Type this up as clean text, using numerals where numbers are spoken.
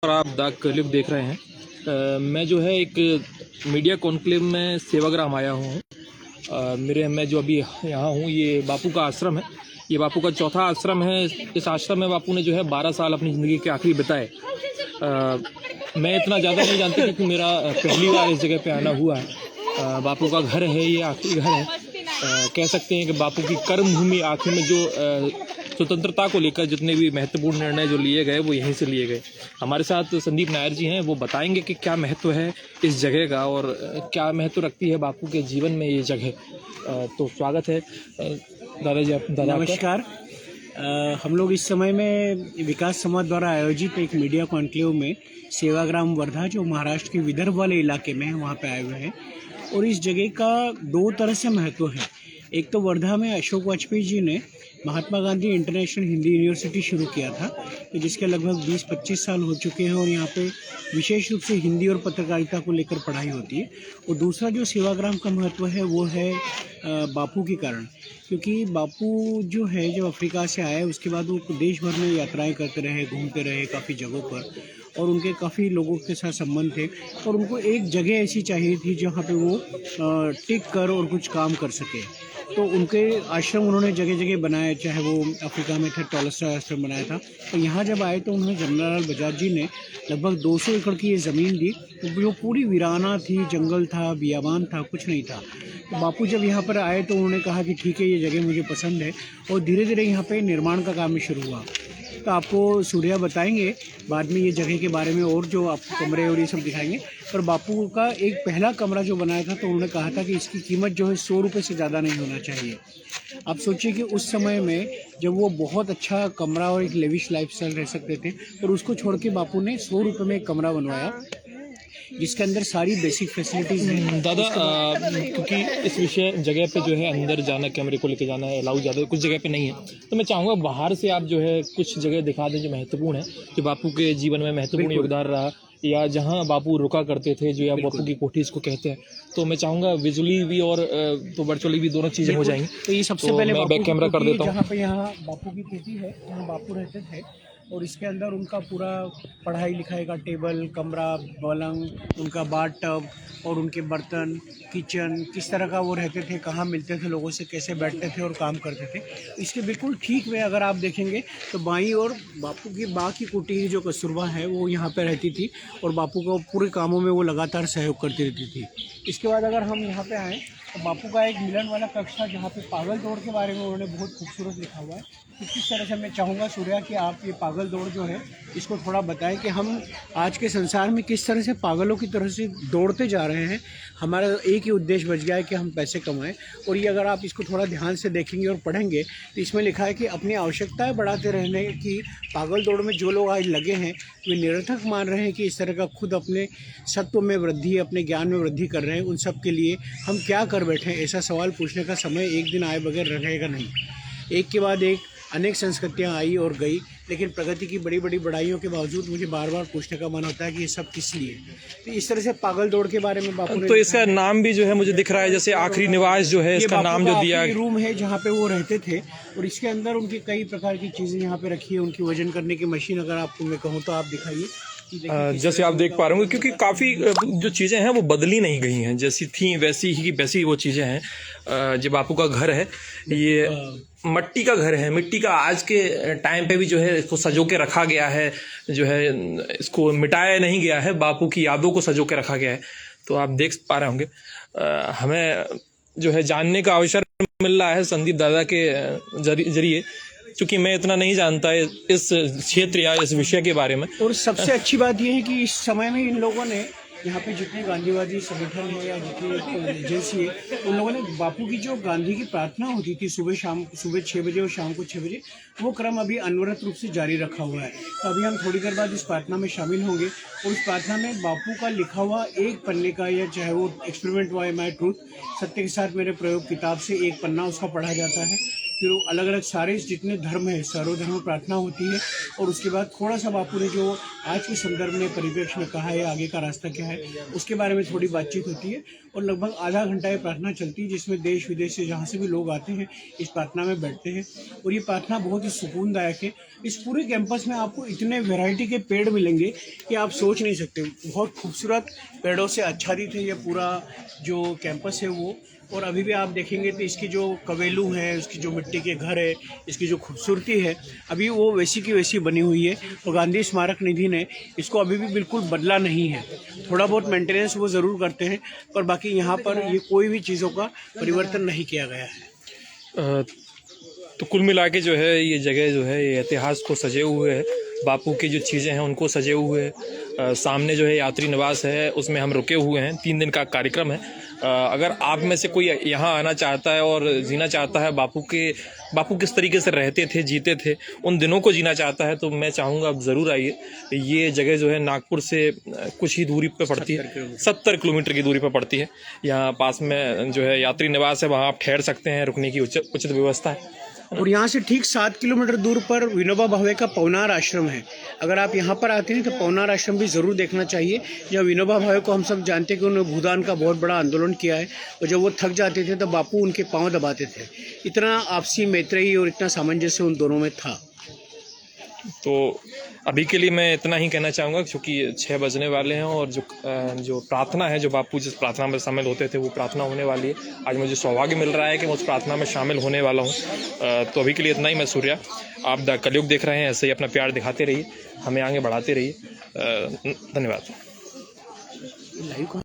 और आप the clip देख रहे हैं। मैं जो है एक मीडिया कॉन्क्लेव में सेवाग्राम आया हूँ। मैं जो अभी यहाँ हूँ, ये बापू का आश्रम है। ये बापू का चौथा आश्रम है। इस आश्रम में बापू ने जो है 12 साल अपनी ज़िंदगी के आखिरी बिताए। मैं इतना ज़्यादा नहीं जानता क्योंकि मेरा पहली बार इस जगह पे आना हुआ है। बापू का घर है, ये आखिरी घर है। कह सकते हैं कि बापू की कर्म भूमि। आखिर में जो स्वतंत्रता को लेकर जितने भी महत्वपूर्ण निर्णय जो लिए गए वो यहीं से लिए गए। हमारे साथ संदीप नायर जी हैं, वो बताएंगे कि क्या महत्व है इस जगह का और क्या महत्व रखती है बापू के जीवन में ये जगह। तो स्वागत है दादाजी। दादा नमस्कार। हम लोग इस समय में विकास समाज द्वारा आयोजित एक मीडिया कॉन्क्लेव में सेवाग्राम वर्धा, जो महाराष्ट्र के विदर्भ वाले इलाके में है, वहाँ पे आए हुए हैं। और इस जगह का दो तरह से महत्व है। एक तो वर्धा में अशोक वाजपेयी जी ने महात्मा गांधी इंटरनेशनल हिंदी यूनिवर्सिटी शुरू किया था, तो जिसके लगभग 20-25 साल हो चुके हैं और यहाँ पे विशेष रूप से हिंदी और पत्रकारिता को लेकर पढ़ाई होती है। और दूसरा जो सेवाग्राम का महत्व है वो है बापू के कारण, क्योंकि बापू जो है जब अफ्रीका से आए उसके बाद वो देश भर में यात्राएं करते रहे, घूमते रहे काफ़ी जगहों पर, और उनके काफ़ी लोगों के साथ संबंध थे। और उनको एक जगह ऐसी चाहिए थी जहाँ पे वो टिक कर और कुछ काम कर सके। तो उनके आश्रम उन्होंने जगह जगह बनाए, चाहे वो अफ्रीका में थे टॉलस्टॉय आश्रम बनाया था। तो यहाँ जब आए तो उन्होंने जमनालाल बजाज जी ने लगभग 200 एकड़ की ये ज़मीन दी, तो जो पूरी वीराना थी, जंगल था, बियाबान था, कुछ नहीं था। तो बापू जब यहाँ पर आए तो उन्होंने कहा कि ठीक है, ये जगह मुझे पसंद है, और धीरे धीरे यहाँ पे निर्माण का काम शुरू हुआ। तो आपको सूर्या बताएंगे बाद में ये जगह के बारे में, और जो आपको कमरे और ये सब दिखाएंगे। पर बापू का एक पहला कमरा जो बनाया था तो उन्होंने कहा था कि इसकी कीमत जो है 100 रुपये से ज़्यादा नहीं होना चाहिए। आप सोचिए कि उस समय में जब वो बहुत अच्छा कमरा और एक लेविश लाइफस्टाइल रह सकते थे, और उसको छोड़ के बापू ने 100 रुपये में एक कमरा बनवाया जिसके अंदर सारी बेसिक फैसिलिटीज़ हैं। दादा, क्योंकि इस विषय जगह पे जो है अंदर जाना, कैमरे को लेके जाना है अलाउ ज़्यादा, कुछ जगह पे नहीं है। तो मैं चाहूँगा बाहर से आप जो है कुछ जगह दिखा दें जो महत्वपूर्ण है, जो बापू के जीवन में महत्वपूर्ण योगदान रहा, या जहाँ बापू रुका करते थे, जो या बापू की कोठी इसको कहते हैं। तो मैं चाहूँगा विजुअली भी और तो वर्चुअली भी दोनों चीज़ें हो जाएंगी। तो ये सबसे तो पहले मैं बैक कैमरा कर देता हूँ। जहाँ पे यहाँ बापू की कोठी है, जहाँ बापू रहते थे, और इसके अंदर उनका पूरा पढ़ाई लिखाई का टेबल, कमरा, पलंग, उनका बाथ टब और उनके बर्तन, किचन, किस तरह का वो रहते थे, कहाँ मिलते थे लोगों से, कैसे बैठते थे और काम करते थे। इसके बिल्कुल ठीक में अगर आप देखेंगे तो बाईं ओर बापू की माँ की कुटीर जो कस्तूरबा है वो यहाँ पे रहती थी, और बापू को पूरे कामों में वो लगातार सहयोग करती रहती थी। इसके बाद अगर हम यहाँ पे आएँ तो बापू का एक मिलन वाला कक्ष था, जहाँ पे पागल दौड़ के बारे में उन्होंने बहुत खूबसूरत लिखा हुआ है। तो किस तरह से मैं चाहूँगा सूर्या कि आप ये पागल दौड़ जो है इसको थोड़ा बताएं कि हम आज के संसार में किस तरह से पागलों की तरह से दौड़ते जा रहे हैं। हमारा एक ही उद्देश्य बच गया है कि हम पैसे कमाएं। और ये अगर आप इसको थोड़ा ध्यान से देखेंगे और पढ़ेंगे तो इसमें लिखा है कि अपनी आवश्यकताएं बढ़ाते रहने की पागल दौड़ में जो लोग आज लगे हैं वे निरर्थक मान रहे हैं कि इस तरह का खुद अपने सत्व में वृद्धि, अपने ज्ञान में वृद्धि कर रहे हैं। उन सब के लिए हम क्या कर बैठे हैं, ऐसा सवाल पूछने का समय एक दिन आए बगैर रहेगा नहीं। एक के बाद एक अनेक संस्कृतियाँ आई और गई, लेकिन प्रगति की बड़ी बड़ी बढ़ाइयों के बावजूद मुझे बार बार पूछने का मन होता है कि ये सब किस लिए। तो इस तरह से पागल दौड़ के बारे में बापू ने, तो इसका नाम भी जो है मुझे दिख रहा है, जैसे आखिरी निवास जो है, इसका नाम जो दिया, रूम है जहाँ पे वो रहते थे। और इसके अंदर उनकी कई प्रकार की चीज़ें यहाँ पे रखी है। उनकी वजन करने की मशीन अगर आपको मैं कहूँ तो आप दिखाइए। जैसे आप देख पा रहे होंगे, क्योंकि काफ़ी जो चीज़ें हैं वो बदली नहीं गई हैं, जैसी थी वैसी ही वैसी वो चीज़ें हैं। जो बापू का घर है ये मट्टी का घर है, मिट्टी का। आज के टाइम पे भी जो है इसको सजो के रखा गया है, जो है इसको मिटाया नहीं गया है, बापू की यादों को सजो के रखा गया है। तो आप देख पा रहे होंगे। हमें जो है जानने का अवसर मिल रहा है संदीप दादा के जरिए, क्योंकि मैं इतना नहीं जानता इस क्षेत्र या इस विषय के बारे में। और सबसे अच्छी बात यह है कि इस समय में इन लोगों ने यहाँ पे जितने गांधीवादी संगठन है या जितनी एजेंसी है, उन लोगों ने बापू की जो गांधी की प्रार्थना होती थी सुबह 6 बजे और शाम को 6 बजे, वो क्रम अभी अनवरत रूप से जारी रखा हुआ है। तो अभी हम थोड़ी देर बाद इस प्रार्थना में शामिल होंगे, और उस प्रार्थना में बापू का लिखा हुआ एक पन्ने का, या चाहे वो एक्सपेरिमेंट बाय माय ट्रूथ, सत्य के साथ मेरे प्रयोग किताब से एक पन्ना उसका पढ़ा जाता है। फिर अलग अलग सारे जितने धर्म है सर्वधर्म में प्रार्थना होती है, और उसके बाद थोड़ा सा बापू ने जो आज के संदर्भ में परिप्रेक्ष्य में कहा है, आगे का रास्ता क्या है, उसके बारे में थोड़ी बातचीत होती है। और लगभग आधा घंटा ये प्रार्थना चलती है, जिसमें देश विदेश से जहाँ से भी लोग आते हैं इस प्रार्थना में बैठते हैं। और ये प्रार्थना बहुत ही सुकूनदायक है। इस पूरे कैंपस में आपको इतने वैरायटी के पेड़ मिलेंगे कि आप सोच नहीं सकते। बहुत खूबसूरत पेड़ों से आच्छादित है ये पूरा जो कैंपस है वो। और अभी भी आप देखेंगे तो इसकी जो कवेलू है, उसकी जो मिट्टी के घर है, इसकी जो खूबसूरती है, अभी वो वैसी की वैसी बनी हुई है। और गांधी स्मारक निधि ने इसको अभी भी बिल्कुल बदला नहीं है। थोड़ा बहुत मेंटेनेंस वो ज़रूर करते हैं, पर बाकी यहाँ पर ये कोई भी चीज़ों का परिवर्तन नहीं किया गया है। तो कुल मिला के जो है ये जगह जो है ये इतिहास को सजे हुए है, बापू की जो चीज़ें हैं उनको सजे हुए है। सामने जो है यात्री निवास है, उसमें हम रुके हुए हैं। 3 दिन का कार्यक्रम है। अगर आप में से कोई यहाँ आना चाहता है और जीना चाहता है बापू किस तरीके से रहते थे, जीते थे, उन दिनों को जीना चाहता है, तो मैं चाहूँगा आप ज़रूर आइए। ये जगह जो है नागपुर से कुछ ही दूरी पे पड़ती है, 70 किलोमीटर की दूरी पे पड़ती है। यहाँ पास में जो है यात्री निवास है, वहाँ आप ठहर सकते हैं, रुकने की उचित व्यवस्था है। और यहाँ से ठीक 7 किलोमीटर दूर पर विनोबा भावे का पवनार आश्रम है। अगर आप यहाँ पर आते हैं तो पवनार आश्रम भी ज़रूर देखना चाहिए। जब विनोबा भावे को हम सब जानते हैं कि उन्होंने भूदान का बहुत बड़ा आंदोलन किया है, और जब वो थक जाते थे तो बापू उनके पाँव दबाते थे। इतना आपसी मैत्रेयी और इतना सामंजस्य उन दोनों में था। तो अभी के लिए मैं इतना ही कहना चाहूँगा, क्योंकि 6 बजने वाले हैं और जो प्रार्थना है, जो बापू जिस प्रार्थना में शामिल होते थे वो प्रार्थना होने वाली है। आज मुझे सौभाग्य मिल रहा है कि मैं उस प्रार्थना में शामिल होने वाला हूँ। तो अभी के लिए इतना ही। मैं सूर्या, आप द कलयुग देख रहे हैं। ऐसे ही अपना प्यार दिखाते रहिए, हमें आगे बढ़ाते रहिए। धन्यवाद।